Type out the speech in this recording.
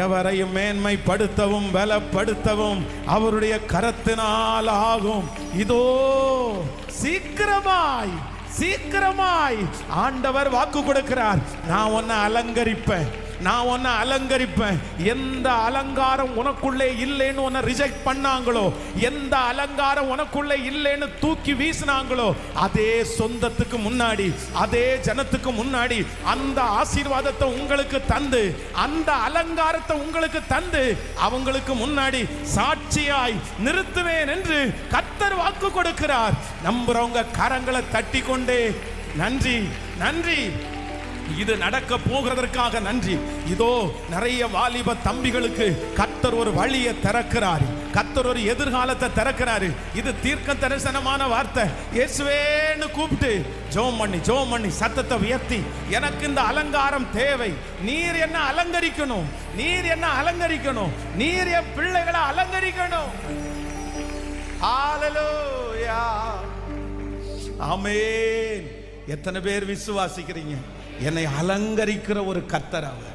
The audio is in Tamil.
எவரையும் மேன்மைப்படுத்தவும் பலப்படுத்தவும் அவருடைய கரத்தினால் ஆகும். இதோ சீக்கிரமாய் சீக்கிரமாய் ஆண்டவர் வாக்கு கொடுக்கிறார். நான் உன்னை அலங்கரிப்பேன், நான் உன்னை அலங்கரிப்பேன். எந்த அலங்காரம் உனக்குள்ளே இல்லைன்னு உன்னை ரிஜெக்ட் பண்ணாங்களோ, எந்த அலங்காரம் உனக்குள்ளே இல்லைன்னு தூக்கி வீசினாங்களோ, அதே சொந்தத்துக்கு முன்னாடி, அதே ஜனத்துக்கு முன்னாடி அந்த ஆசீர்வாதத்தை உங்களுக்கு தந்து, அந்த அலங்காரத்தை உங்களுக்கு தந்து, அவங்களுக்கு முன்னாடி சாட்சியாய் நிறுத்துவேன் என்று கர்த்தர் வாக்கு கொடுக்கிறார். நம்புறவங்க கரங்களை தட்டி கொண்டே நன்றி நன்றி, இது நடக்க போகிறதற்காக நன்றி. இதோ நிறைய வாலிப தம்பிகளுக்கு கர்த்தர் ஒரு வழியை திறக்கிறார், கர்த்தர் ஒரு எதிர்காலத்தை திறக்கிறாரு. இது தீர்க்க தரிசனமான வார்த்தை. இயேசுவேன்னு கூப்பிட்டு ஜெபம் பண்ணி சத்தத்தை உயர்த்தி, எனக்கு இந்த அலங்காரம் தேவை, நீர் என்ன அலங்கரிக்கணும், நீர் என்ன அலங்கரிக்கணும், நீர் என் பிள்ளைகளை அலங்கரிக்கணும். ஹல்லேலூயா, ஆமென். எத்தனை பேர் விசுவாசிக்கிறீங்க? என்னை அலங்கரிக்கிற ஒரு கர்த்தர் அவர்.